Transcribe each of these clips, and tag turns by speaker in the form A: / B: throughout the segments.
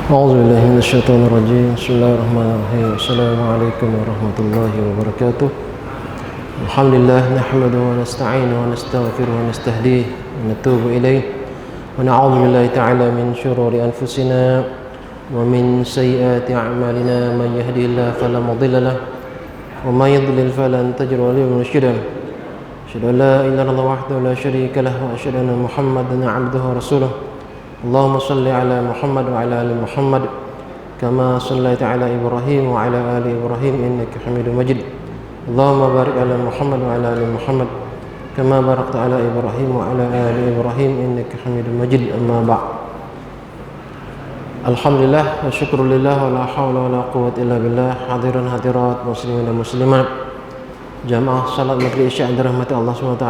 A: أعوذ بالله من الشيطان الرجيم. بسم الله الرحمن الرحيم. السلام عليكم ورحمة الله وبركاته. الحمد لله نحمده ونستعينه ونستغفره ونستهديه ونتوب إليه ونعوذ بالله تعالى من شرور أنفسنا ومن سيئات أعمالنا. من يهدي الله فلا مضل له ومن يضلل فلن تجد وليا مرشدا. أشهد أن لا إله إلا الله وحده لا شريك له وأشهد أن محمدا عبده ورسوله. اللهم صل على محمد وعلى آل محمد كما صليت على إبراهيم وعلى آل إبراهيم إنك حميد مجيد. اللهم بارك على محمد وعلى آل محمد كما باركت على إبراهيم وعلى آل إبراهيم إنك حميد مجيد. أما بعد. Alhamdulillah wa syukrulillah wa la hawla wa la quwwata illa billah. Hadirin hadirat muslimin dan muslimat, jamaah salat maghrib isya yang dirahmati Allah SWT.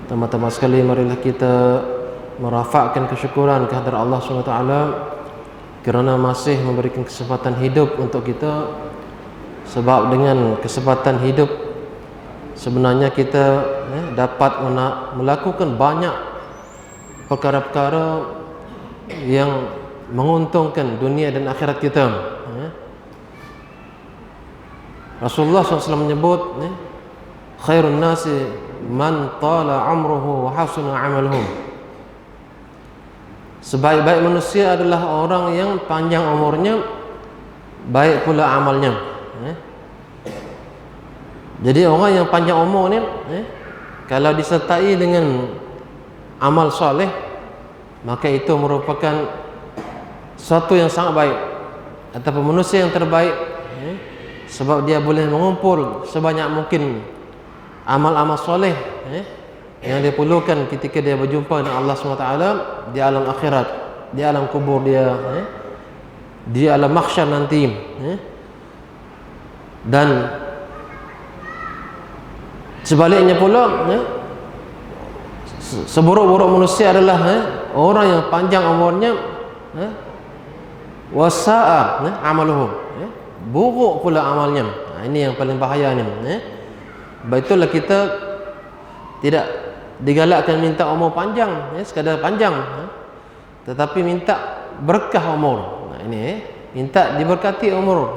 A: Pertama-tama sekali marilah kita merafakkan kesyukuran kehadirat Allah SWT kerana masih memberikan kesempatan hidup untuk kita. Sebab dengan kesempatan hidup sebenarnya kita dapat melakukan banyak perkara-perkara yang menguntungkan dunia dan akhirat kita. Rasulullah SAW menyebut khairun nasi man tala umruhu wa hasuna amaluhu. Sebaik-baik manusia adalah orang yang panjang umurnya, baik pula amalnya. Jadi orang yang panjang umur ni kalau disertai dengan amal soleh, maka itu merupakan suatu yang sangat baik ataupun manusia yang terbaik, sebab dia boleh mengumpul sebanyak mungkin amal-amal soleh yang dia perlukan ketika dia berjumpa dengan Allah SWT di alam akhirat, di alam kubur dia, di alam mahsyar nanti. Dan sebaliknya pula, seburuk-buruk manusia adalah orang yang panjang umurnya wasa'a amaluhu, buruk pula amalnya. Ini yang paling bahaya ni. Sebab itulah kita tidak digalakkan minta umur panjang, sekadar panjang, tetapi minta berkah umur. Ini minta diberkati umur,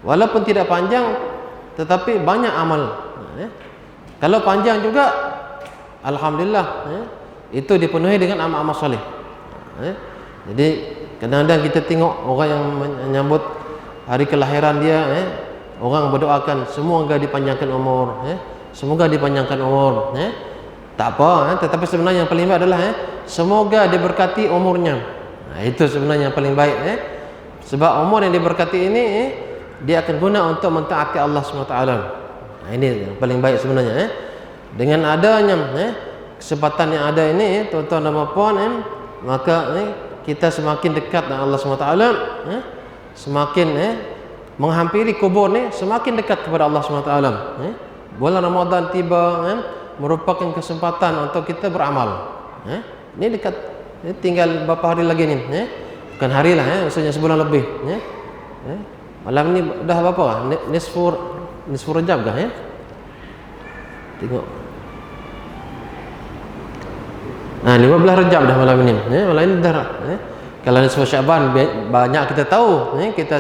A: walaupun tidak panjang tetapi banyak amal. Kalau panjang juga alhamdulillah, itu dipenuhi dengan amal-amal soleh. Jadi kadang-kadang kita tengok orang yang menyambut hari kelahiran dia, orang berdoakan semoga dipanjangkan umur, semoga dipanjangkan umur. Tak apa, tetapi sebenarnya yang paling baik adalah semoga diberkati umurnya. Itu sebenarnya yang paling baik. Sebab umur yang diberkati ini dia akan guna untuk mentaati Allah SWT. Ini yang paling baik sebenarnya. Dengan adanya kesempatan yang ada ini, tuan-tuan dan puan, maka kita semakin dekat dengan Allah SWT, semakin menghampiri kubur ni, semakin dekat kepada Allah SWT. Bulan Ramadan tiba, merupakan kesempatan untuk kita beramal. Ini dekat, tinggal beberapa hari lagi ni, bukan hari lah, maksudnya sebulan lebih. Malam ni dah berapa? Nisfu Rajab kah? Tengok. 15 Rajab dah malam ni. Malam ni dah. Kalau nisfu Syaban banyak kita tahu, kita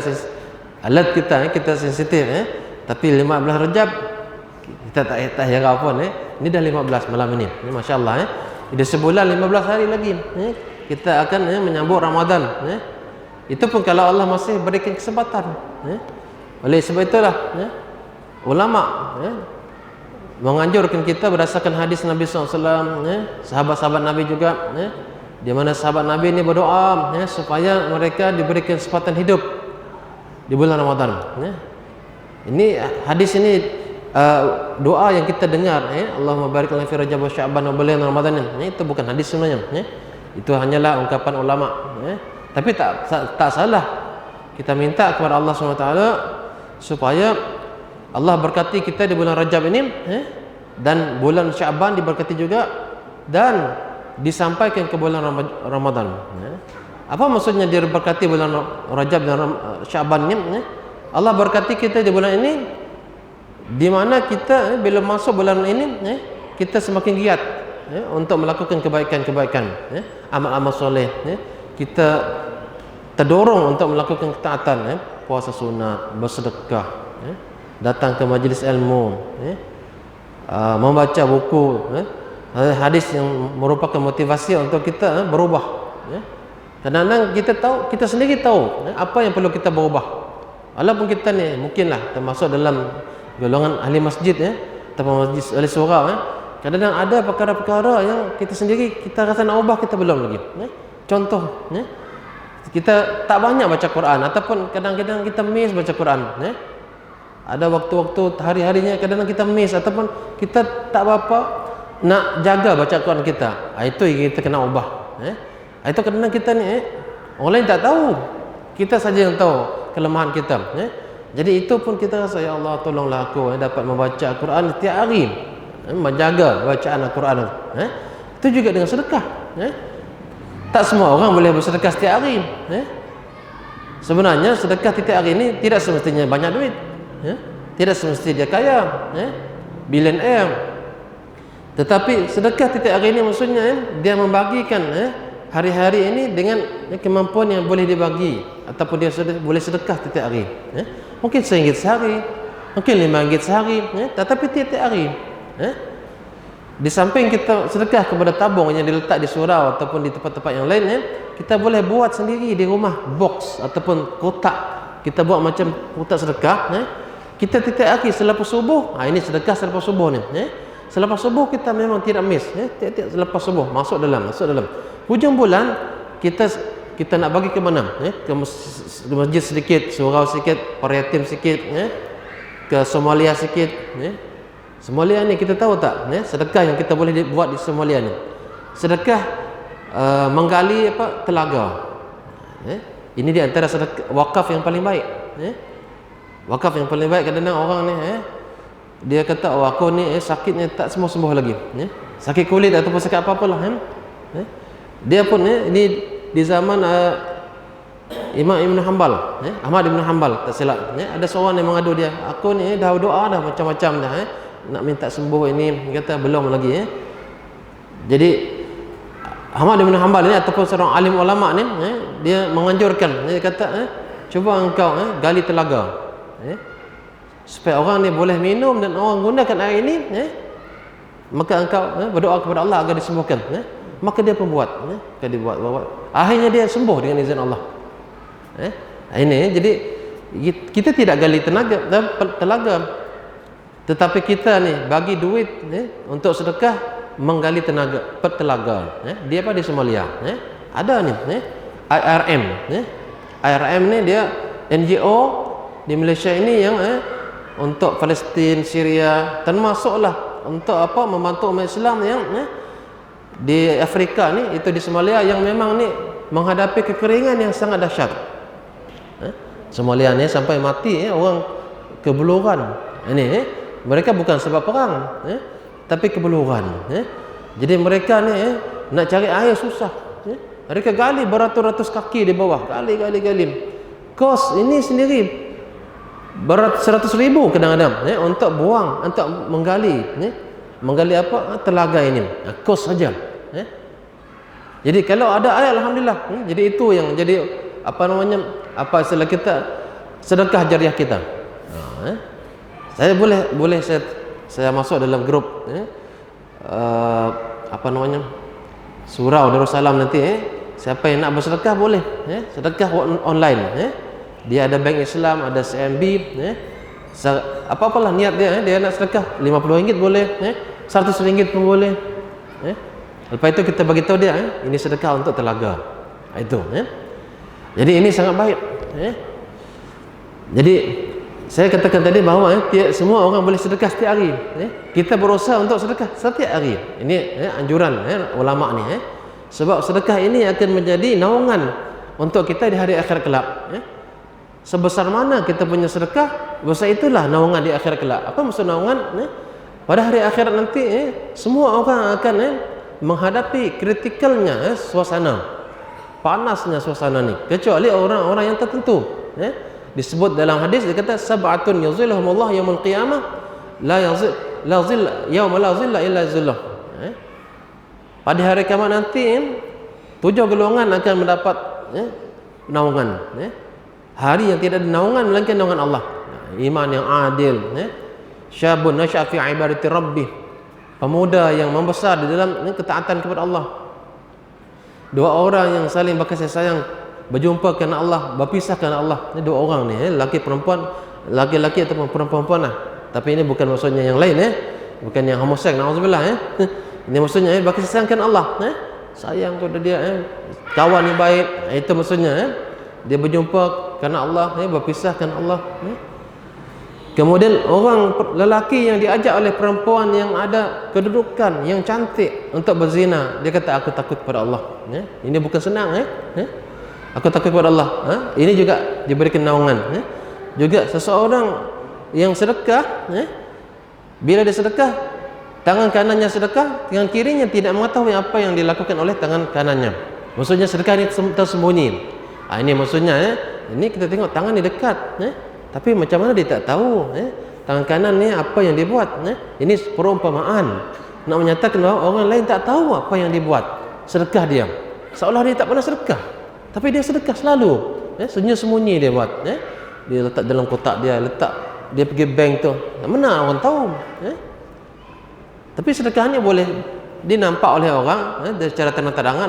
A: alat kita sensitif, tapi 15 Rajab kita tak jaga apa. Ini dah 15 malam ini. Masya-Allah. Dah sebulan 15 hari lagi. Kita akan menyambut Ramadan. Itu pun kalau Allah masih berikan kesempatan. Oleh sebab itulah ulama menganjurkan kita berdasarkan hadis Nabi SAW, sahabat-sahabat Nabi juga, di mana sahabat Nabi ini berdoa supaya mereka diberikan kesempatan hidup di bulan Ramadan. Ini hadis ini doa yang kita dengar, Allahumma barik lana fi Rajab wa Sya'ban wa bulan Ramadan. Itu bukan hadis sebenarnya, itu hanyalah ungkapan ulama. Tapi tak salah kita minta kepada Allah SWT supaya Allah berkati kita di bulan Rajab ini, dan bulan Sya'ban diberkati juga, dan disampaikan ke bulan Ramadan. Apa maksudnya diberkati bulan Rajab dan Sya'ban ini? Allah berkati kita di bulan ini, di mana kita bila masuk bulan ini, kita semakin giat untuk melakukan kebaikan-kebaikan, amal-amal soleh. Kita terdorong untuk melakukan ketaatan, puasa sunat, bersedekah, datang ke majlis ilmu, membaca buku, hadis yang merupakan motivasi untuk kita berubah. Kadang-kadang kita tahu, kita sendiri tahu apa yang perlu kita berubah. Walaupun kita ni mungkinlah termasuk dalam golongan ahli masjid, atau majlis ahli surau, kadang-kadang ada perkara-perkara yang kita sendiri kita rasa nak ubah, kita belum lagi. Contoh, kita tak banyak baca Quran, ataupun kadang-kadang kita miss baca Quran. Ada waktu-waktu hari-harinya kadang-kadang kita miss, ataupun kita tak apa nak jaga baca Quran kita. Itu yang kita kena ubah. Itu kadang-kadang kita ni orang lain tak tahu, kita saja yang tahu kelemahan kita. Jadi itu pun kita rasa, ya Allah tolonglah aku dapat membaca Al-Quran setiap hari, menjaga bacaan Al-Quran. Itu juga dengan sedekah. Tak semua orang boleh bersedekah setiap hari. Sebenarnya sedekah setiap hari ini tidak semestinya banyak duit, tidak semestinya dia kaya, billionaire. Tetapi sedekah setiap hari ini maksudnya dia membagikan hari-hari ini dengan kemampuan yang boleh dibagi, ataupun dia boleh sedekah setiap hari. Mungkin RM1 sehari, mungkin RM5 sehari, tetapi tiap-tiap hari. Di samping kita sedekah kepada tabung yang diletak di surau ataupun di tempat-tempat yang lain, kita boleh buat sendiri di rumah box ataupun kotak. Kita buat macam kotak sedekah. Kita tiap-tiap hari selepas subuh, ini sedekah selepas subuh ni. Selepas subuh kita memang tidak miss. Tiap-tiap selepas subuh masuk dalam. Hujung bulan kita nak bagi ke mana? Ke masjid sedikit, surau sikit, Pariatim sikit, ke Somalia sikit. Somalia ni kita tahu tak? Sedekah yang kita boleh buat di Somalia ni, sedekah menggali telaga. Ini di antara sedekah wakaf yang paling baik. Wakaf yang paling baik. Kadang-kadang orang ni dia kata, aku ni sakitnya tak sembuh-sembuh lagi, sakit kulit ataupun sakit apa-apalah. Dia pun ini di zaman Imam Ibn Hanbal, Ahmad Ibn Hanbal tak silap, ada seorang yang mengadu dia, aku ni dah doa dah macam-macam dah, nak minta sembuh ini, kata belum lagi. Jadi Ahmad Ibn Hanbal ni ataupun seorang alim ulama ni, dia menganjurkan, dia kata cuba engkau gali telaga, supaya orang ni boleh minum dan orang gunakan air ini, maka engkau berdoa kepada Allah agar disembuhkan. Maka dia pun buat, akhirnya dia sembuh dengan izin Allah. Ini jadi kita tidak gali telaga, tetapi kita ni bagi duit untuk sedekah menggali telaga. Dia apa di Somalia? Ada ni IRM. IRM ni dia NGO di Malaysia ini yang untuk Palestin, Syria, termasuklah untuk membantu umat Islam yang di Afrika ni, itu di Somalia yang memang ni menghadapi kekeringan yang sangat dahsyat. Somalia ni sampai mati orang kebeluran. Ini mereka bukan sebab perang, tapi kebeluran. Jadi mereka ni nak cari air susah. Mereka gali beratus-ratus kaki di bawah, gali. Kos ini sendiri beratus ribu kadang-kadang untuk buang, untuk menggali telaga ini. Kos saja. Jadi kalau ada air, alhamdulillah. Jadi itu yang jadi istilah kita, sedekah jariah kita. Saya boleh saya masuk dalam grup surau Darussalam nanti. Siapa yang nak bersedekah boleh, sedekah online. Dia ada bank Islam, ada CMB, apa-apalah niat dia nak sedekah, RM50 boleh, RM100 pun boleh. Lepas itu kita bagi tahu dia, ini sedekah untuk telaga. Itu. Jadi ini sangat baik. Jadi saya katakan tadi bahawa semua orang boleh sedekah setiap hari. Kita berusaha untuk sedekah setiap hari. Ini anjuran ulama ni. Sebab sedekah ini akan menjadi naungan untuk kita di hari akhirat kelak. Sebesar mana kita punya sedekah, besar itulah naungan di akhirat kelak. Apa maksud naungan? Pada hari akhirat nanti semua orang akan menghadapi kritikalnya suasana, panasnya suasana ni, kecuali orang-orang yang tertentu. Disebut dalam hadis, dia kata sab'atun yuzilluhumullah yaumul qiyamah la zilla yauma la zilla illa zilluh. Pada hari kiamat nanti 7 golongan akan mendapat naungan, hari yang tidak ada naungan melainkan naungan Allah. Iman yang adil, syabun nasya'a fi ibadati rabbih, pemuda yang membesar di dalam ketaatan kepada Allah. Dua orang yang saling berkasih sayang, berjumpa kerana Allah, berpisah kerana Allah. Ini dua orang ni, laki perempuan, laki-laki ataupun perempuan lah. Tapi ini bukan maksudnya yang lain, bukan yang homoseks, na'udzubillah. Ini maksudnya berkasih sayang kerana Allah, sayang kepada dia, kawan yang baik. Itu maksudnya, dia berjumpa kerana Allah, berpisah kerana Allah. Kemudian orang lelaki yang diajak oleh perempuan yang ada kedudukan, yang cantik untuk berzina, dia kata aku takut kepada Allah. Ini bukan senang, aku takut kepada Allah. Ini juga diberikan naungan. Juga seseorang yang sedekah, bila dia sedekah, tangan kanannya sedekah, tangan kirinya tidak mengetahui apa yang dilakukan oleh tangan kanannya. Maksudnya sedekah ini tersembunyi. Ini maksudnya, ini kita tengok tangan ni dekat, tapi macam mana dia tak tahu, tangan kanan ni apa yang dia buat. Ini perumpamaan nak menyatakan bahawa orang lain tak tahu apa yang dia buat. Sedekah dia, seolah dia tak pernah sedekah, tapi dia sedekah selalu, sembunyi dia buat. Dia letak dalam kotak dia, dia pergi bank tu, mana orang tahu. Tapi sedekah ni boleh dinampak oleh orang secara terang-terangan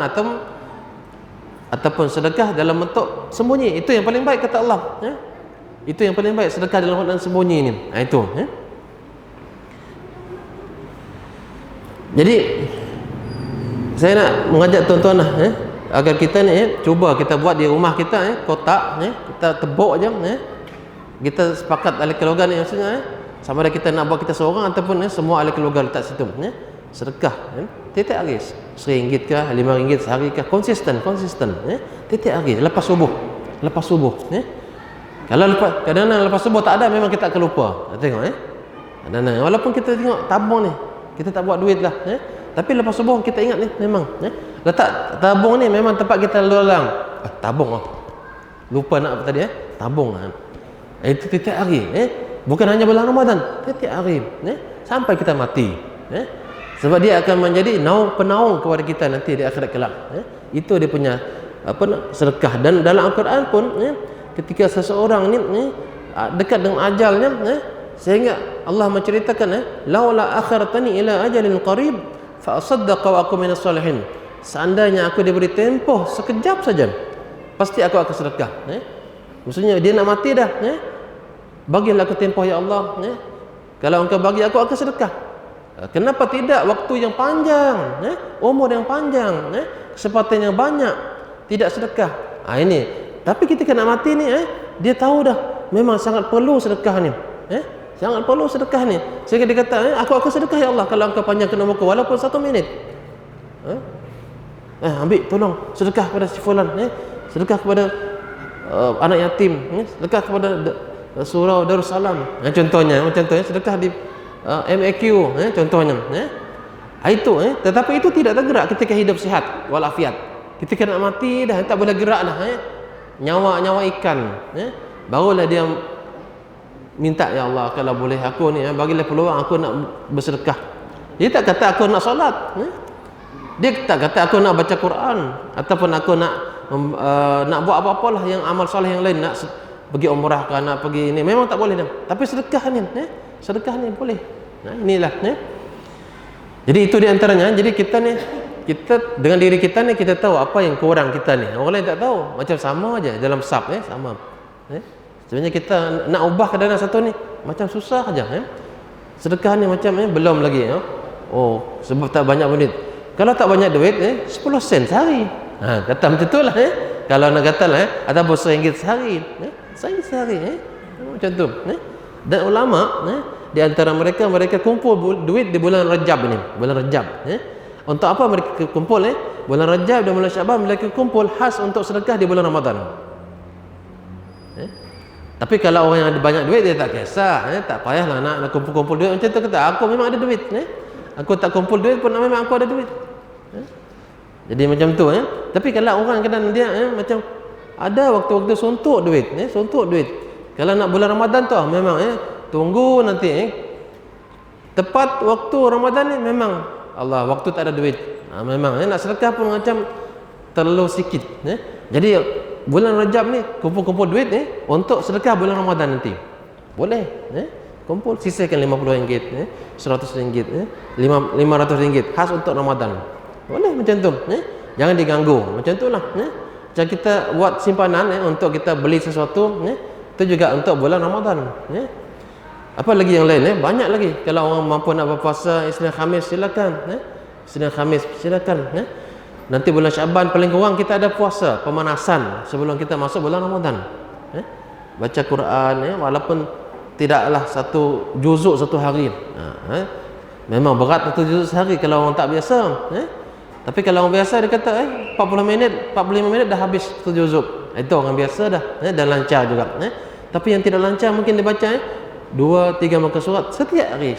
A: ataupun sedekah dalam bentuk sembunyi. Itu yang paling baik kata Allah. Itu yang paling baik, sedekah dalam keadaan sembunyi ni. Itu. Jadi saya nak mengajak tuan-tuan agar kita ni cuba kita buat di rumah kita, kotak, kita tebuk je, kita sepakat ahli keluarga ni, maksudnya sama ada kita nak buat kita seorang ataupun semua ahli keluarga letak situ, sedekah tiap hari, RM1 ke RM5 sehari ke, konsisten, tiap hari lepas subuh. Kalau kadang-kadang lepas subuh tak ada, memang kita akan lupa. Tengok kadang-kadang walaupun kita tengok tabung ni, kita tak buat duit lah, tapi lepas subuh kita ingat ni, memang letak tabung ni memang tempat kita lulang. Tabung lupa nak apa tadi, tabung. Itu tiap hari, bukan hanya bulan Ramadan, tiap hari, sampai kita mati. Sebab dia akan menjadi penaung kepada kita nanti di akhirat kelak. Itu dia punya sedekah. Dan dalam Al-Quran pun, ketika seseorang ni dekat dengan ajalnya, sehingga Allah menceritakan, laula akhartani ila ajalin qarib fa asaddaqa wa aku minas salihin. Seandainya aku diberi tempoh sekejap saja, pasti aku akan sedekah. Maksudnya dia nak mati dah, bagilah aku tempoh ya Allah, kalau engkau bagi aku akan sedekah. Kenapa tidak waktu yang panjang, umur yang panjang, kesempatan yang banyak, tidak sedekah. Ini. Tapi ketika nak mati ni, dia tahu dah memang sangat perlu sedekah ni, sangat perlu sedekah ni, sehingga dia kata, aku akan sedekah ya Allah kalau engkau panjangkan umurku walaupun 1 minit. Ambil, tolong sedekah kepada si fulan, sedekah kepada anak yatim, sedekah kepada surau Darussalam, contohnya, sedekah di MAQ, contohnya, itu, tetapi itu tidak tergerak ketika hidup sihat walafiat. Ketika nak mati dah tak boleh gerak dah, nyawa ikan, barulah dia minta, ya Allah kalau boleh aku ni, bagilah peluang aku nak bersedekah. Dia tak kata aku nak solat, dia tak kata aku nak baca Quran ataupun aku nak buat apa-apalah yang amal soleh yang lain, nak pergi umrah ke, nak pergi ini, memang tak boleh dah. Tapi sedekah ni, sedekah ni boleh. Inilah. Jadi itu di antaranya. Jadi kita dengan diri kita ni, kita tahu apa yang kurang kita ni. Orang lain tak tahu. Macam sama aja dalam sab, sama. Sebenarnya kita nak ubah keadaan satu ni macam susah aja. Sedekah ni macam belum lagi. Sebab tak banyak duit. Kalau tak banyak duit, 10 sen sehari. Kata macam itulah. Kalau nak kata ataupun RM1 sehari. RM1 sehari. Macam tu. Dan ulama, di antara mereka kumpul duit di bulan Rajab ni. Bulan Rajab. Untuk apa mereka kumpul? Bulan Rajab dan bulan Syaban mereka kumpul khas untuk sedekah di bulan Ramadan. Tapi kalau orang yang ada banyak duit, dia tak kisah, tak payahlah nak kumpul-kumpul duit. Macam tu kata, aku memang ada duit, aku tak kumpul duit pun memang aku ada duit. Jadi macam tu. Tapi kalau orang kadang dia macam ada waktu-waktu suntuk duit, kalau nak bulan Ramadan tu memang tunggu nanti tepat waktu Ramadan ni, memang Allah waktu tak ada duit, memang nak sedekah pun macam terlalu sikit. Jadi bulan Rajab ni kumpul-kumpul duit untuk sedekah bulan Ramadan nanti. Boleh, kumpul sisihkan RM50, RM100, RM500 khas untuk Ramadan. Boleh macam tu, jangan diganggu. Macam itulah, Macam kita buat simpanan untuk kita beli sesuatu, itu juga untuk bulan Ramadan. Apa lagi yang lain? Banyak lagi. Kalau orang mampu nak berpuasa Isnin Khamis, silakan. Isnin Khamis, silakan. Nanti bulan Syaban paling kurang kita ada puasa pemanasan sebelum kita masuk bulan Ramadan. Baca Quran, walaupun tidaklah satu juzuk satu hari. Memang berat satu juzuk sehari kalau orang tak biasa. Tapi kalau orang biasa dia kata 40 minit, 45 minit dah habis satu juzuk. Itu orang biasa dah, dan lancar juga. Tapi yang tidak lancar mungkin dia baca 2-3 muka surat setiap hari.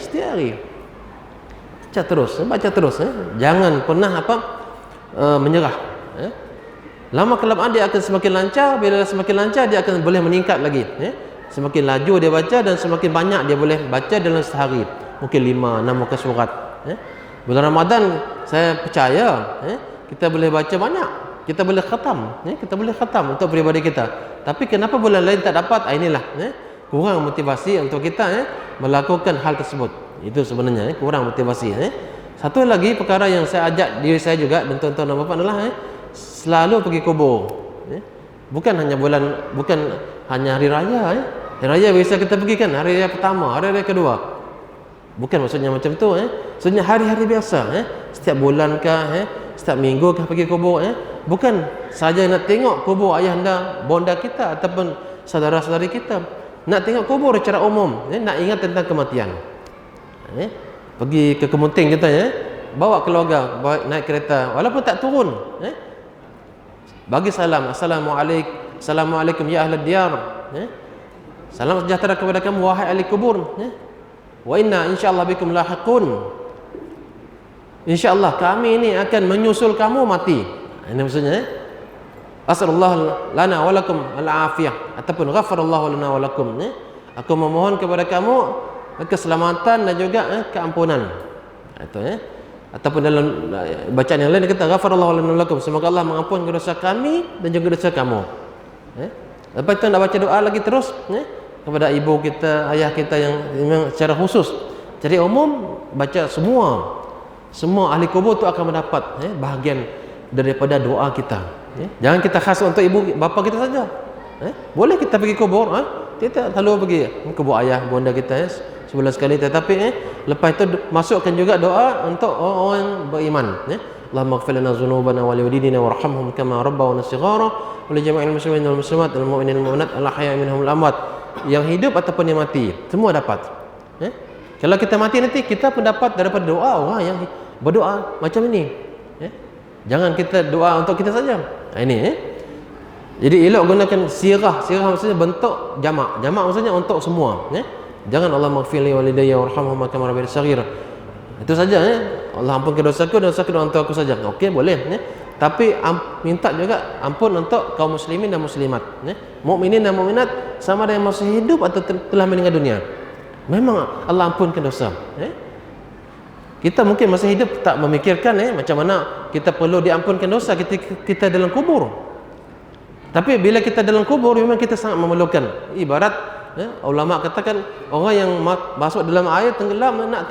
A: Baca terus. Jangan pernah menyerah. Lama kelamaan dia akan semakin lancar. Bila semakin lancar dia akan boleh meningkat lagi. Semakin laju dia baca dan semakin banyak dia boleh baca dalam sehari. Mungkin 5-6 muka surat. Bulan Ramadan saya percaya kita boleh baca banyak. Kita boleh khatam untuk peribadi kita. Tapi kenapa bulan lain tak dapat? Inilah kurang motivasi untuk kita melakukan hal tersebut. Itu sebenarnya kurang motivasi. Satu lagi perkara yang saya ajak diri saya juga dan tuan-tuan dan puan adalah selalu pergi kubur. Bukan hanya hari raya. Hari raya biasa kita pergi kan, hari raya pertama, hari raya kedua. Bukan maksudnya macam tu. Maksudnya hari-hari biasa. Setiap bulan kah, setiap minggu kah pergi kubur. Bukan saja nak tengok kubur ayah anda, bonda kita ataupun saudara-saudari kita. Nak tengok kubur secara umum. Nak ingat tentang kematian. Pergi ke Kemunting kita, bawa keluarga, naik kereta, walaupun tak turun, bagi salam, Assalamualaikum ya ahlad diyar, salam sejahtera kepada kamu wahai ahli kubur, wa inna insyaallah bikum lahiqun, insyaallah kami ini akan menyusul kamu mati. Ini maksudnya Asallallahu lana walakum al-afiyah ataupun ghafarallahu lana walakum. Aku memohon kepada kamu keselamatan dan juga keampunan. Itu ataupun dalam bacaan yang lain dia kata ghafarallahu lana walakum, semoga Allah mengampuni dosa kami dan juga dosa kamu. Lepas itu nak baca doa lagi terus kepada ibu kita, ayah kita yang memang secara khusus. Jadi umum baca semua ahli kubur tu akan mendapat bahagian daripada doa kita. Jangan kita khas untuk ibu bapa kita saja. Boleh kita pergi kubur, kita selalu pergi kubur ayah bonda kita sebulan sekali, tetapi lepas itu masukkan juga doa untuk orang yang beriman. Allahumma ighfir lana dzunubana wa liwalidina warhamhum kama rabbawna shighara wa li jami'il muslimin wal muslimat wal mu'minin wal mu'minat al ahya'i minhum al amwat. Yang hidup ataupun yang mati, semua dapat. Kalau kita mati nanti kita pun dapat daripada doa orang yang berdoa macam ini. Jangan kita doa untuk kita saja. Ini jadi elok gunakan sirah. Sirah maksudnya bentuk jamak. Jamak maksudnya untuk semua. Jangan Allah maghfirli walidayya warhamhuma kama rabbayani shaghira. Itu saja. Allah ampunkan dosaku dan dosa kedua orang tua aku saja. Okey, boleh. Tapi minta juga ampun untuk kaum muslimin dan muslimat. Mukminin dan mukminat sama ada yang masih hidup atau telah meninggal dunia. Memang Allah ampunkan dosa. Kita mungkin masih hidup tak memikirkan macam mana kita perlu diampunkan dosa kita dalam kubur. Tapi bila kita dalam kubur memang kita sangat memerlukan. Ibarat ulama katakan orang yang masuk dalam air tenggelam, nak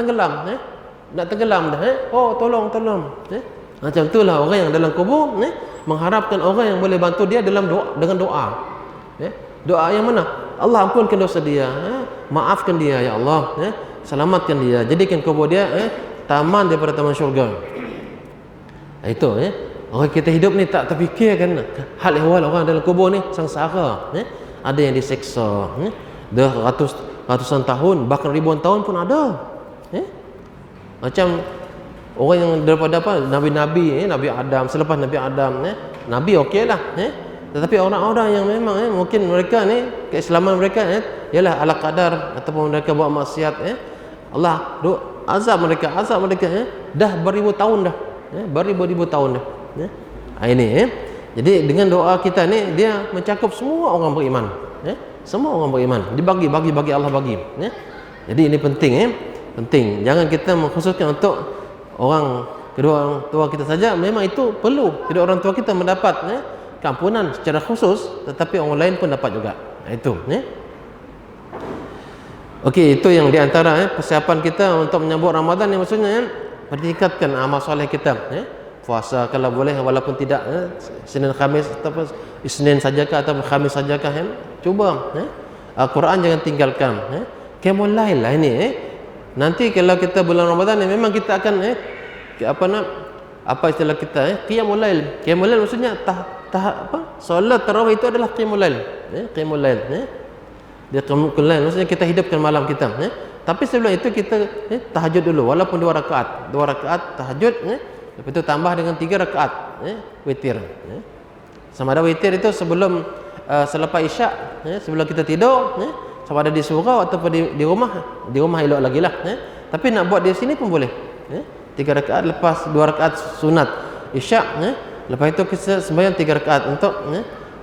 A: tenggelam dah. Oh tolong. Macam itulah orang yang dalam kubur mengharapkan orang yang boleh bantu dia dalam doa, dengan doa. Doa yang mana? Allah ampunkan dosa dia, maafkan dia ya Allah, selamatkan dia, jadikan kubur dia taman daripada taman syurga. Itu orang kita hidup ni tak terfikirkan hal ehwal orang dalam kubur ni sengsara. Ada yang diseksa dah ratusan tahun, bahkan ribuan tahun pun ada. Macam orang yang daripada nabi-nabi, Nabi Adam, selepas Nabi Adam, nabi okeylah, tetapi orang-orang yang memang mungkin mereka ni keislaman mereka ialah ala qadar ataupun mereka buat maksiat, Allah azab mereka dah beribu tahun dah, beribu-ribu tahun dah. Ini jadi dengan doa kita ni dia mencakup semua orang beriman, semua orang beriman dibagi Allah bagi. Jadi ini penting, penting. Jangan kita mengkhususkan untuk kedua orang tua kita saja. Memang itu perlu kedua orang tua kita mendapat keampunan secara khusus, tetapi orang lain pun dapat juga. Itu Okey, itu yang diantara persiapan kita untuk menyambut Ramadan, yang maksudnya meningkatkan amal soleh kita. Puasa kalau boleh, walaupun tidak Senin Khamis ataupun Isnin sajakah ataupun Khamis sajakah, cuba Al-Quran jangan tinggalkan. Qiyamul Lail lah ini. Nanti kalau kita bulan Ramadan memang kita akan apa istilah kita Qiyamul Lail. Qiyamul Lail maksudnya solat tarawih itu adalah Qiyamul Lail. Qiyamul Lail. Dia Qiyamul Lail maksudnya kita hidupkan malam kita. Tapi sebelum itu kita tahajud dulu, walaupun 2 rakaat. 2 rakaat tahajud, lepas itu tambah dengan 3 rakaat witir. Sama ada witir itu sebelum selepas Isyak, sebelum kita tidur, sama ada di surau ataupun di rumah. Di rumah elok lagi lah. Tapi nak buat di sini pun boleh. 3 rakaat lepas 2 rakaat sunat Isyak, lepas itu kita sembahyang 3 rakaat untuk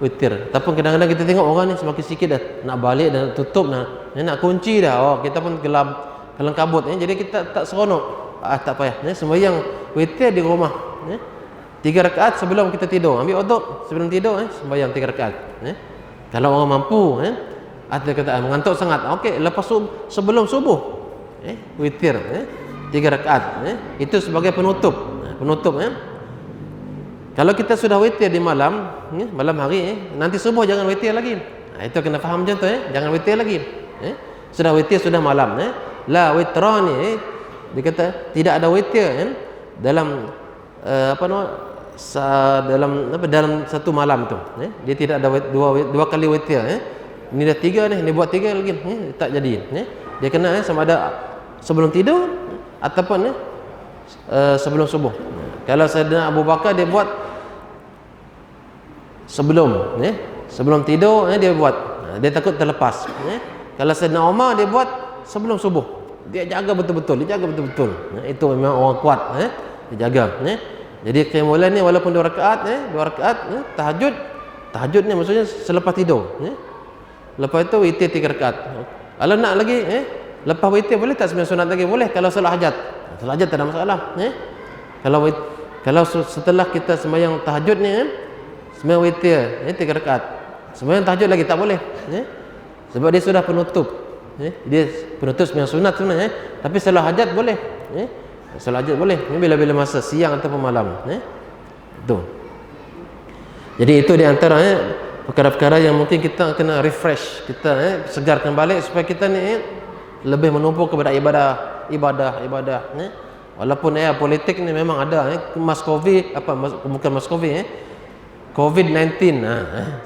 A: witir. Tapi kadang-kadang kita tengok orang ni semakin sikit dah nak balik dan tutup nak kunci dah. Kita pun kelam kabut. Jadi kita tak seronok. Tak payah. Sembahyang witir di rumah. 3 rakaat sebelum kita tidur. Ambil uduk sebelum tidur, sembahyang 3 rakaat. Kalau orang mampu, ada kata mengantuk sangat. Okey, lepas sebelum subuh, witir, 3 rakaat. Itu sebagai penutup. Kalau kita sudah witir di malam hari, nanti subuh jangan witir lagi. Itu kena faham macam tu. Jangan witir lagi. Sudah witir sudah malam. La witrani. Dia kata tidak ada witir dalam dalam satu malam tu. Dia tidak ada dua kali witir. Ini dah 3 ni, buat 3 lagi. Tak jadi. Dia kena sama ada sebelum tidur ataupun sebelum subuh. Kalau Sayyidina Abu Bakar dia buat sebelum tidur, dia buat. Dia takut terlepas. Kalau Sayyidina Umar dia buat sebelum subuh. Dia jaga betul-betul. Itu memang orang kuat. Dia jaga. Jadi qiyamul lail ni walaupun 2 rakaat, tahajud ni maksudnya selepas tidur. Lepas itu witir 3 rakaat. Kalau nak lagi, lepas witir boleh tak sembahyang sunat lagi? Boleh kalau solat hajat. Solat hajat tak ada masalah. Kalau setelah kita sembahyang tahajud ni, sembahyang witir 3 rakaat. Sembahyang tahajud lagi tak boleh. Sebab dia sudah penutup. Dia penutup sembahyang sunat sebenarnya. Tapi solat hajat boleh. Solat hajat boleh. Ini bila-bila masa siang ataupun malam. Itu. Jadi itu di antara perkara-perkara yang mungkin kita kena refresh, kita segarkan balik supaya kita ni lebih menumpuk kepada ibadah. Walaupun politik ni memang ada bukan mas covid COVID-19.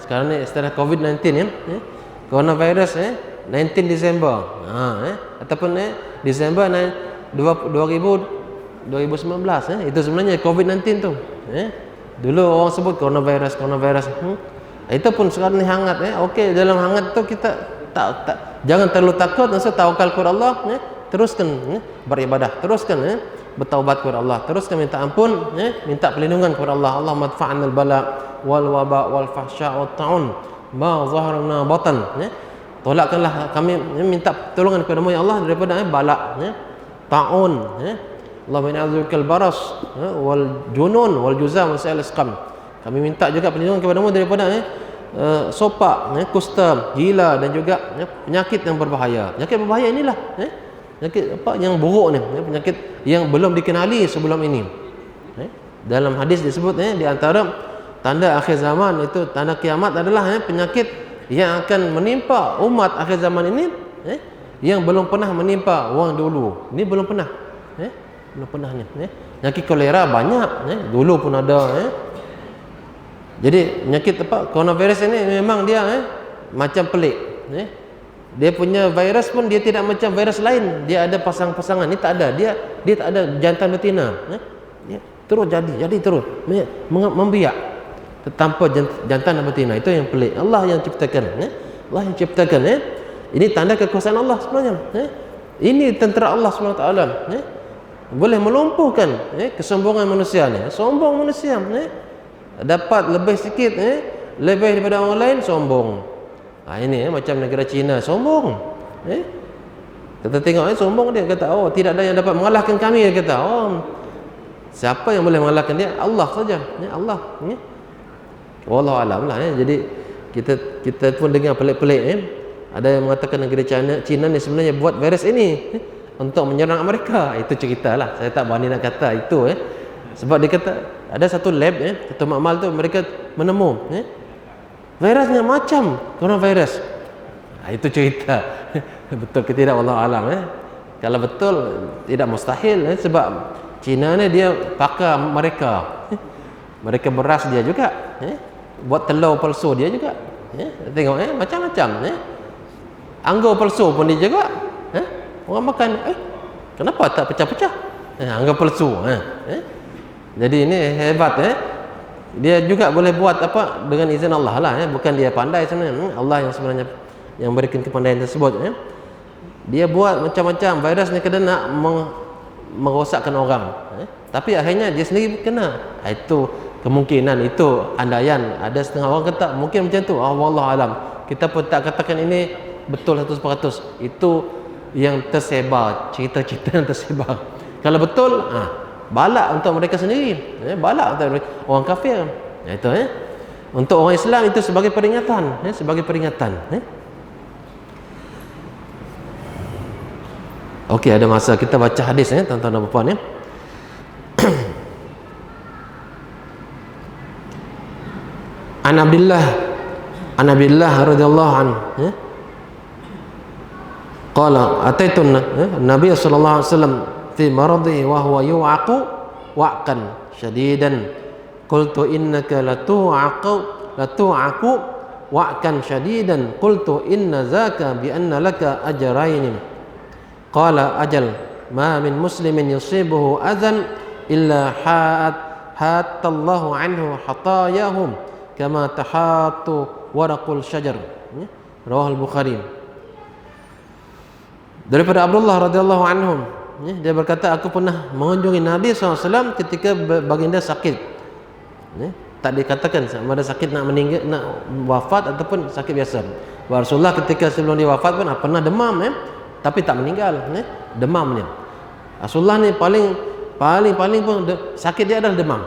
A: Sekarang ni istilah COVID-19 coronavirus 19 Disember. Ataupun Disember 2019 itu sebenarnya COVID-19 tu. Dulu orang sebut coronavirus. Itu pun sekarang ni hangat. Okey, dalam hangat tu kita jangan terlalu takut, tawakal kepada Allah. Teruskan beribadah, teruskan bertaubat kepada Allah, teruskan minta ampun, minta perlindungan kepada Allah. Allahumma adfa'na al-bala wal waba wal fahsya wat ta'un ma zaharna batan. Tolakkanlah kami, minta pertolongan kepada-Mu ya Allah daripada bala, ta'un, Allahumma inna a'udzubikal baras wal junun wal juzam wa sa'il asqam. Kami minta juga perlindungan kepada-Mu daripada sopak, kusta, gila dan juga penyakit yang berbahaya. Penyakit berbahaya inilah penyakit yang buruk ni, penyakit yang belum dikenali sebelum ini. Dalam hadis disebut di antara tanda akhir zaman itu, tanda kiamat adalah penyakit yang akan menimpa umat akhir zaman ini yang belum pernah menimpa orang dulu. Ini belum pernah. Belum pernah ni. Penyakit kolera banyak, dulu pun ada. Jadi penyakit coronavirus ini memang dia macam pelik. Dia punya virus pun dia tidak macam virus lain. Dia ada pasang-pasangan. Ini tak ada. Dia tak ada jantan betina. Dia terus jadi terus membiak tanpa jantan dan betina. Itu yang pelik. Allah yang ciptakan. Allah yang ciptakan. Ini tanda kekuasaan Allah sebenarnya. Ini tentera Allah SWT. Boleh melumpuhkan kesombongan manusia ni. Sombong manusia dapat lebih sikit, lebih daripada orang lain, sombong. Ini macam negara China, sombong. Kita tengok sombong dia, kata tidak ada yang dapat mengalahkan kami. Dia kata siapa yang boleh mengalahkan dia? Allah saja. Allah. Wallahu alam lah Jadi kita pun dengar pelik-pelik Ada yang mengatakan negeri China ni sebenarnya buat virus ini untuk menyerang Amerika. Itu cerita lah. Saya tak berani nak kata itu Sebab dia kata ada satu lab Ketua Makmal tu mereka menemu virusnya macam coronavirus. Itu cerita. Betul ke tidak wallahu alam Kalau betul tidak mustahil sebab China ni dia pakar mereka. Mereka beras dia juga buat telur palsu dia juga tengok macam-macam anggur palsu pun dia juga orang makan kenapa tak pecah-pecah anggur palsu jadi ini hebat dia juga boleh buat apa dengan izin Allah lah bukan dia pandai sebenarnya Allah yang sebenarnya yang berikan kepandaian tersebut dia buat macam-macam virus ni kena nak merosakkan orang tapi akhirnya dia sendiri kena itu kemungkinan itu andaian ada setengah orang kata mungkin macam tu wallahu alam kita pun tak katakan ini betul 100% itu yang tersebar cerita-cerita yang tersebar kalau betul balak untuk mereka sendiri balak untuk mereka, orang kafir itu untuk orang Islam itu sebagai peringatan sebagai peringatan okey ada masa kita baca hadis tuan-tuan dan puan An Abdullah radhiyallahu anhu qala ataitu Nabi sallallahu alaihi wasallam fi maradihi wa huwa yu'aqu wa'kan shadidan qultu innaka latu'aqu wa'kan shadidan qultu inna zaka bi anna laka ajrayn qala ajal ma min muslimin yusibuhu adhan illa hatallahu anhu hatayahum kama tahatu waraqul syajar rawahul Bukhari daripada Abdullah radhiyallahu anhum dia berkata aku pernah mengunjungi Nabi SAW ketika baginda sakit tak dikatakan sama ada sakit nak meninggal nak wafat ataupun sakit biasa Rasulullah ketika sebelum dia wafat pun pernah demam tapi tak meninggal demamnya Rasulullah ni paling pun sakit dia adalah demam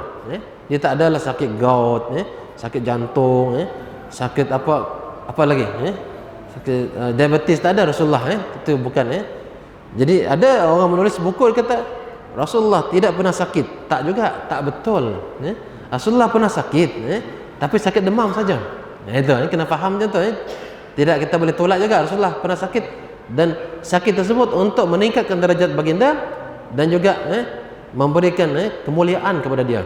A: dia tak adalah sakit gout sakit jantung sakit apa lagi sakit diabetes tak ada Rasulullah itu bukan jadi ada orang menulis buku dia kata Rasulullah tidak pernah sakit tak juga tak betul Rasulullah pernah sakit tapi sakit demam saja itu kena faham macam tu tidak kita boleh tolak juga Rasulullah pernah sakit dan sakit tersebut untuk meningkatkan derajat baginda dan juga memberikan kemuliaan kepada dia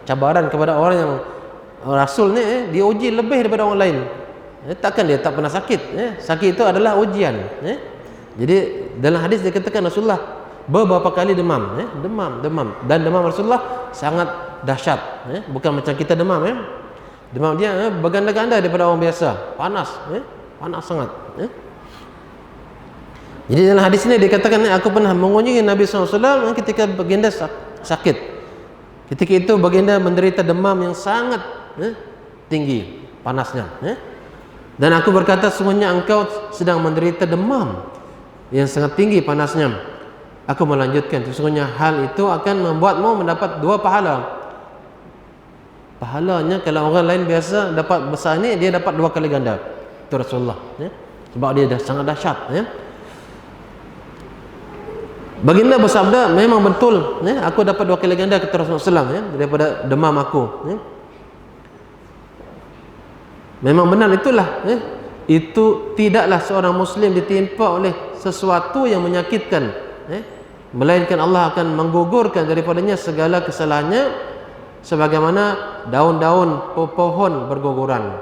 A: cabaran kepada orang yang Rasul ni diuji lebih daripada orang lain takkan dia tak pernah sakit sakit itu adalah ujian jadi dalam hadis dikatakan Rasulullah beberapa kali demam dan demam Rasulullah sangat dahsyat bukan macam kita demam demam dia berganda-ganda daripada orang biasa panas sangat jadi dalam hadis ini dikatakan aku pernah mengunjungi Nabi SAW ketika baginda sakit ketika itu baginda menderita demam yang sangat tinggi panasnya dan aku berkata sungguhnya engkau sedang menderita demam yang sangat tinggi panasnya aku melanjutkan sesungguhnya hal itu akan membuatmu mendapat 2 pahalanya kalau orang lain biasa dapat besar ni dia dapat 2 kali ganda itu Rasulullah sebab dia dah sangat dahsyat baginda bersabda memang betul aku dapat 2 kali ganda kata Rasulullah SAW daripada demam aku memang benar itulah itu tidaklah seorang muslim ditimpa oleh sesuatu yang menyakitkan melainkan Allah akan menggugurkan daripadanya segala kesalahannya sebagaimana daun-daun pohon berguguran.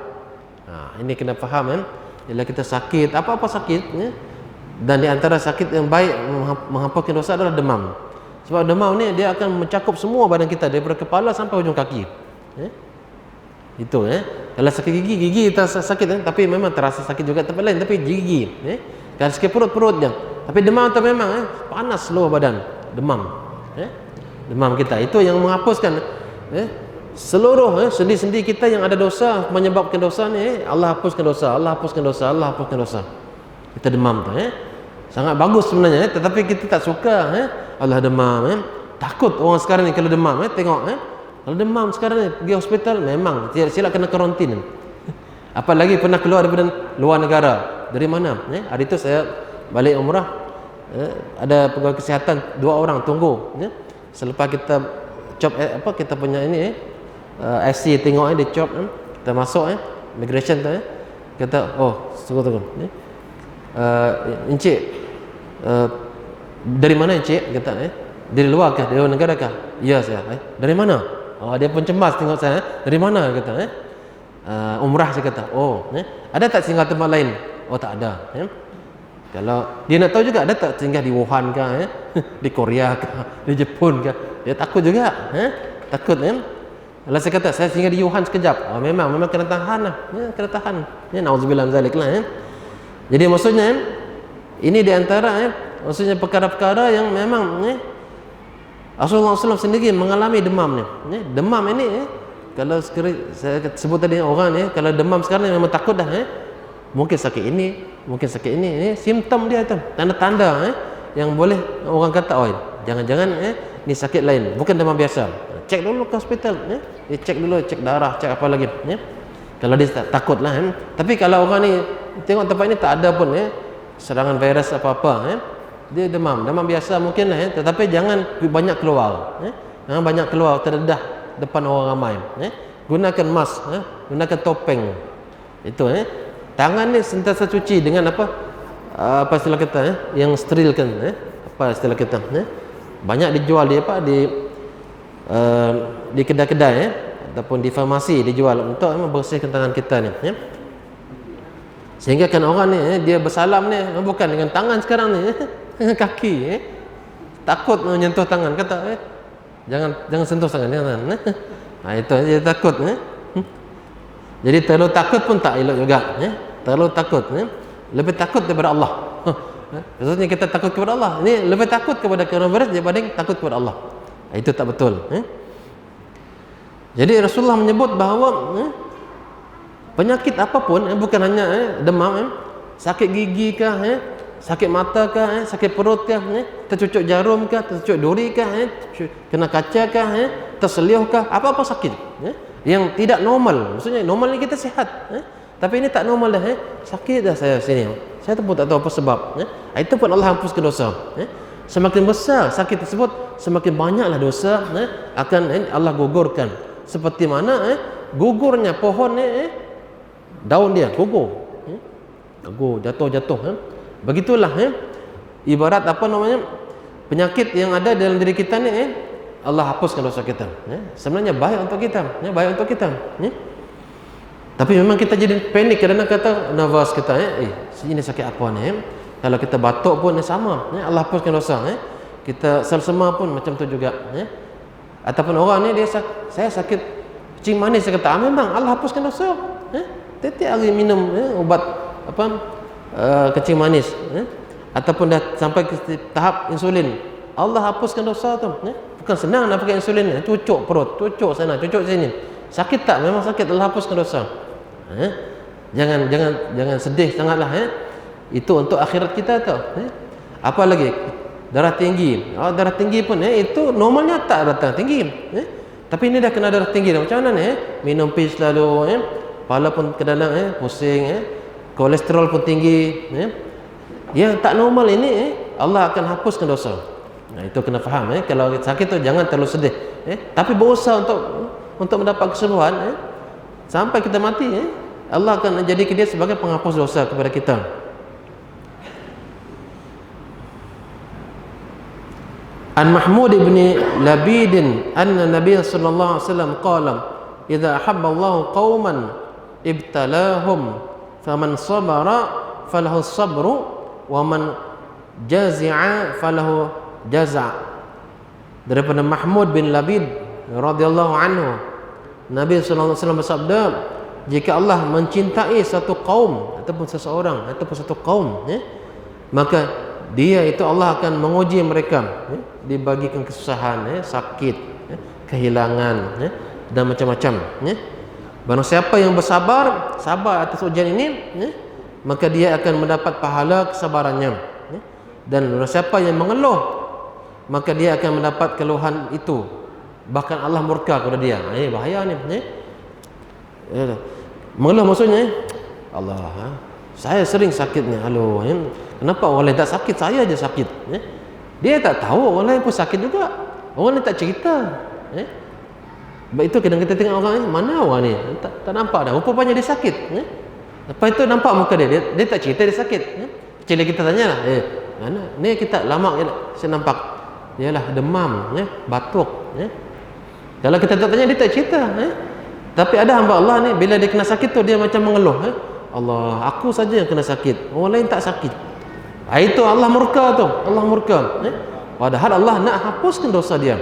A: Ini kena faham bila kita sakit apa-apa sakit dan di antara sakit yang baik menghapuskan dosa adalah demam. Sebab demam ni dia akan mencakup semua badan kita daripada kepala sampai hujung kaki. Itu kalau sakit gigi kita sakit tapi memang terasa sakit juga tempat lain tapi gigi kalau sakit perut je tapi demam tu memang panas seluruh badan demam kita itu yang menghapuskan seluruh sendi-sendi kita yang ada dosa menyebabkan dosa ni Allah hapuskan dosa kita demam tu sangat bagus sebenarnya tetapi kita tak suka Allah demam takut orang sekarang ni kalau demam tengok Kalau demam sekarang ni pergi hospital memang silap kena karantin. Apalagi pernah keluar daripada luar negara. Dari mana? Hari tu saya balik umrah, ada pegawai kesihatan 2 orang tunggu. Selepas kita cop kita punya ini IC tengok dia cop, kita masuk immigration tu kata, oh tunggu. Encik dari mana encik? Kata dari luar kah? Dari luar negara kah? Ya saya. Dari mana? Oh, dia pun cemas tengok saya. Dari mana? Kata umrah. Saya kata, oh ada tak singgah tempat lain? Oh tak ada. Kalau dia nak tahu juga ada tak singgah di Wuhan kah, di Korea kah, di Jepun kah? Dia takut juga, takut. Kalau saya kata saya singgah di Wuhan sekejap, oh, memang kena tahan lah, kena tahan. Nauzubillah min zalik lah. Jadi maksudnya ini di antara maksudnya perkara-perkara yang memang Rasulullah SAW sendiri mengalami demam ni. Demam ini kalau saya sebut tadi orang kalau demam sekarang memang takut dah. Mungkin sakit ini, mungkin sakit ini simptom dia tu, tanda-tanda yang boleh orang kata, oh jangan-jangan ni sakit lain, bukan demam biasa. Cek dulu ke hospital, dia cek dulu, cek darah, cek apa lagi. Kalau dia takut lah. Tapi kalau orang ni tengok tempat ini tak ada pun serangan virus apa-apa, dia demam biasa mungkin lah, tetapi jangan banyak keluar, jangan banyak keluar terdedah depan orang ramai. Gunakan mask, gunakan topeng. Itu tangan ni sentiasa cuci dengan apa istilah kita yang sterilkan, apa istilah kita, banyak dijual di kedai-kedai ataupun di farmasi dijual untuk membersihkan tangan kita ni, sehingga kan orang ni dia bersalam ni bukan dengan tangan sekarang ni, dengan kaki, takut menyentuh tangan, kata jangan sentuh tangan. Itu dia takut. Jadi terlalu takut pun tak elok juga. Terlalu takut, lebih takut daripada Allah. Maksudnya kita takut kepada Allah, ini lebih takut kepada coronavirus daripada takut kepada Allah. Itu tak betul. Jadi Rasulullah menyebut bahawa penyakit apapun, bukan hanya demam, sakit gigi kah, sakit mata kah, sakit perut kah, tercucuk jarum kah, tercucuk duri kah, kena kaca kah, terselioh kah, apa-apa sakit yang tidak normal. Maksudnya normal ni kita sihat, tapi ini tak normal dah, sakit dah saya sini, saya pun tak tahu apa sebab. Itu pun Allah hapuskan dosa. Semakin besar sakit tersebut, semakin banyaklah dosa akan Allah gugurkan. Seperti mana gugurnya pohon daun dia gugur, jatuh. Begitulah ibarat apa namanya penyakit yang ada dalam diri kita ni, Allah hapuskan dosa kita. Sebenarnya baik untuk kita, baik untuk kita. Tapi memang kita jadi panik kerana kata nervous kita, ini sakit apa ni? Kalau kita batuk pun sama, Allah hapuskan dosa. Kita selsema pun macam tu juga. Ataupun orang ni dia saya sakit kencing manis, saya kata memang Allah hapuskan dosa. Tiap hari minum ubat apa kencing manis, ataupun dah sampai ke tahap insulin, Allah hapuskan dosa tu. Bukan senang nak pakai insulin, cucuk perut, cucuk sana, cucuk sini. Sakit tak? Memang sakit, Allah hapuskan dosa. Jangan sedih sangatlah. Itu untuk akhirat kita tu. Apa lagi? Darah tinggi. Darah tinggi pun itu normalnya tak darah tinggi. Tapi ini dah kena darah tinggi. Macam mana ni? Minum pil selalu, kepala pun kadang-kadang pusing, kolesterol pun tinggi. Yang tak normal ini Allah akan hapuskan dosa. Itu kena faham. Kalau sakit tu jangan terlalu sedih. Tapi berusaha untuk mendapat kesembuhan. Sampai kita mati, Allah akan menjadikan dia sebagai penghapus dosa kepada kita. An Mahmud ibn Labid anna Nabi sallallahu alaihi wasallam qala idza ahabba Allah qauman ibtalahum faman sabara falahu sabru wa man jazi'a falahu jaza'. Daripada Mahmud bin Labid radhiyallahu anhu, Nabi sallallahu alaihi wasallam bersabda, jika Allah mencintai satu kaum ataupun seseorang ataupun satu kaum, maka dia itu Allah akan menguji mereka, dibagikan kesusahan, sakit, kehilangan, dan macam-macam. Barang siapa yang bersabar, sabar atas ujian ini, maka dia akan mendapat pahala kesabarannya. Dan barang siapa yang mengeluh, maka dia akan mendapat keluhan itu bahkan Allah murka kepada dia. Ini bahaya ni. Mengeluh maksudnya, Allah, saya sering sakit ni. Halo, kenapa orang lain tak sakit, saya aja sakit? Dia tak tahu orang lain pun sakit juga. Orang lain tak cerita. Sebab itu kadang kita tengok orang ni, mana orang ni? Tak nampak dah. Rupanya dia sakit. Lepas itu nampak muka dia tak cerita dia sakit. Kecuali kita tanya lah, mana? Ni kita lama saya nampak. Yalah demam, batuk. Kalau kita tak tanya dia tak cerita. Tapi ada hamba Allah ni bila dia kena sakit tu dia macam mengeluh. Allah, aku saja yang kena sakit. Orang lain tak sakit. Itu Allah murka tu. Allah murka. Padahal Allah nak hapuskan dosa dia.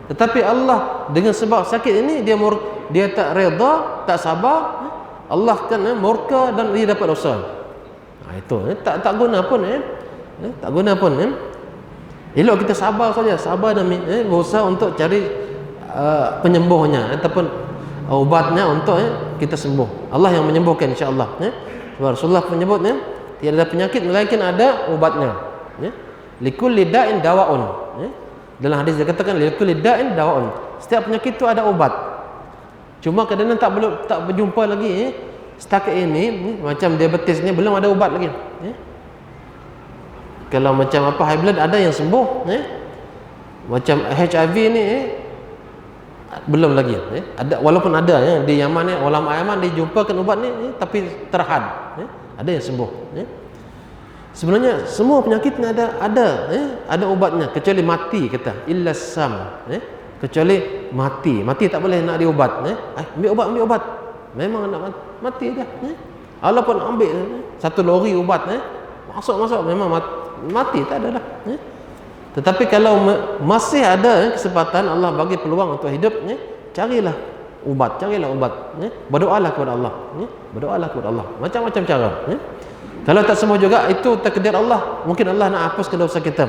A: Tetapi Allah dengan sebab sakit ini dia tak redha, tak sabar. Allah kan murka dan dia dapat dosa. Itu tak guna pun tak guna pun elok kita sabar saja, sabar dan berusaha untuk cari penyembuhnya ataupun ubatnya untuk kita sembuh. Allah yang menyembuhkan insya-Allah. Rasulullah menyebut tiada penyakit melainkan ada ubatnya. Likulli da'in dawaun. Dalam hadis dia katakan likulli da'in dawaun. Setiap penyakit itu ada ubat. Cuma kadang-kadang tak berjumpa lagi setakat ini macam diabetes ni belum ada ubat lagi. Kalau macam apa high blood ada yang sembuh, macam HIV ni belum lagi. Ada walaupun ada di Yaman ni ulama Yaman dijumpakan ubat ni tapi terhad. Ada yang sembuh. Sebenarnya semua penyakit ni ada ubatnya kecuali mati kata illa sam. Kecuali mati tak boleh nak diubat. Ambil ubat. Memang nak mati dah. Walaupun ambil satu lori ubat masuk memang mati tak ada dah. Tetapi kalau masih ada kesempatan Allah bagi peluang untuk hidup, carilah ubat. Berdoalah kepada Allah. Berdoalah kepada Allah. Macam-macam cara. Kalau tak semua juga itu takdir Allah. Mungkin Allah nak hapuskan dosa kita.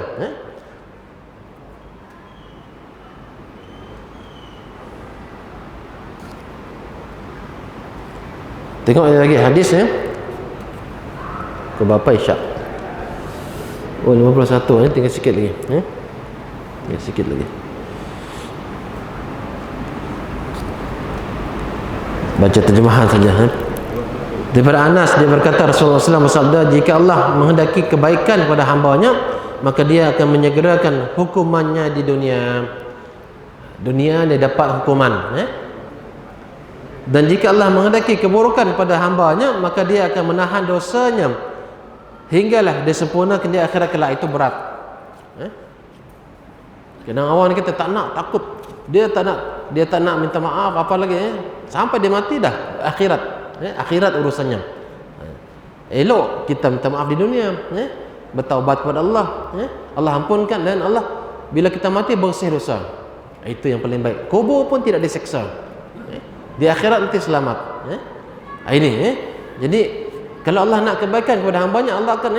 A: Tengok lagi hadis ke berapa Isyak? 51 tinggal sikit lagi. Tinggal sikit lagi. Baca terjemahan saja. Daripada Anas dia berkata Rasulullah SAW bersabda, jika Allah menghendaki kebaikan pada hamba-Nya maka dia akan menyegerakan hukumannya di dunia. Dunia dia dapat hukuman. Dan jika Allah menghendaki keburukan pada hamba-Nya maka dia akan menahan dosanya hinggalah dia sempurnakan di akhirat kelak. Itu berat. Kadang awal kita tak nak, takut. Dia tak nak minta maaf apa lagi sampai dia mati dah akhirat. Akhirat urusannya. Elok kita minta maaf di dunia, bertaubat kepada Allah, Allah ampunkan dan Allah bila kita mati bersih dosa. Itu yang paling baik. Kubur pun tidak diseksa. Di akhirat nanti selamat. Ini jadi kalau Allah nak kebaikan kepada hamba-Nya, Allah akan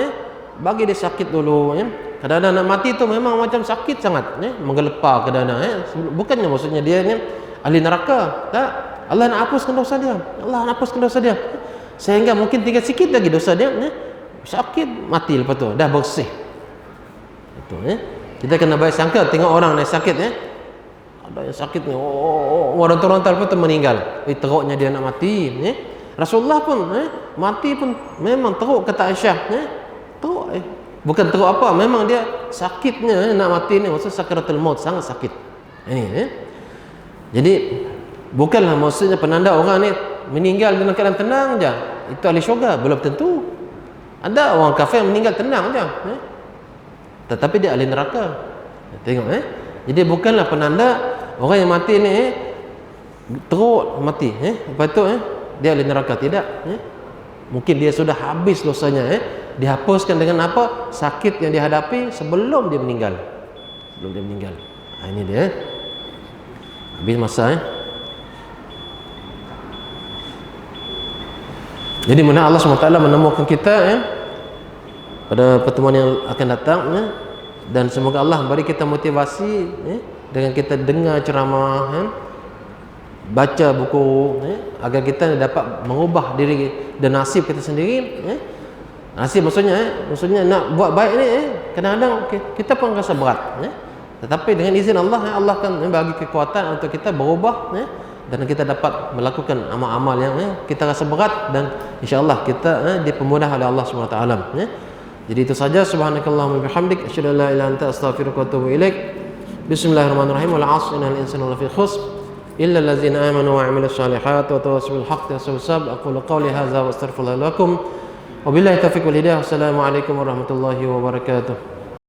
A: bagi dia sakit dulu. Kadang-kadang nak mati tu memang macam sakit sangat, menggelepar kadang-kadang. Bukannya maksudnya dia ni ahli neraka. Tak. Allah nak hapuskan dosa dia. Allah nak hapuskan dosa dia. Sehingga mungkin tinggal sikit lagi dosa dia, sakit mati lepas tu dah bersih. Itu kita kena baik sangka tengok orang ni sakit ada yang sakit ni, orang-orang lepas tu meninggal. Teruknya dia nak mati. Rasulullah pun mati pun memang teruk kata Aisyah. Teruk bukan teruk apa, memang dia sakitnya nak mati ni maksud sakaratul maut, sangat sakit. Ini jadi bukanlah maksudnya penanda orang ni meninggal dalam keadaan tenang je itu ahli syurga, belum tentu. Ada orang kafir meninggal tenang je tetapi dia ahli neraka. Tengok jadi bukanlah penanda orang yang mati ni teruk mati lepas tu dia ahli neraka, tidak. Mungkin dia sudah habis dosanya, dihapuskan dengan apa? Sakit yang dihadapi sebelum dia meninggal. Ini dia habis masa. Jadi mana Allah SWT menemukan kita pada pertemuan yang akan datang, dan semoga Allah beri kita motivasi dengan kita dengar ceramah, baca buku, agar kita dapat mengubah diri dan nasib kita sendiri. Nasib maksudnya nak buat baik ni kadang-kadang kita pun rasa berat. Tetapi dengan izin Allah, Allah akan bagi kekuatan untuk kita berubah, dan kita dapat melakukan amal-amal yang kita rasa berat, dan insya-Allah kita dipermudah oleh Allah Subhanahu wa taala. Jadi itu saja. Subhanakallahumma bihamdik asyhadu an la ilaha illa anta astaghfiruka wa atubu ilaik. Bismillahirrahmanirrahim. Wal 'asri innal insana lafi khusr illa allazina amanu wa 'amilus shalihat wa tawassaw bil haqqi wa tawassaw bis sabr. Aqulu qawli hadza wa astaghfirullaha lakum. Wabillahi taufiq wal hidayah. Wassalamu alaikum warahmatullahi wabarakatuh.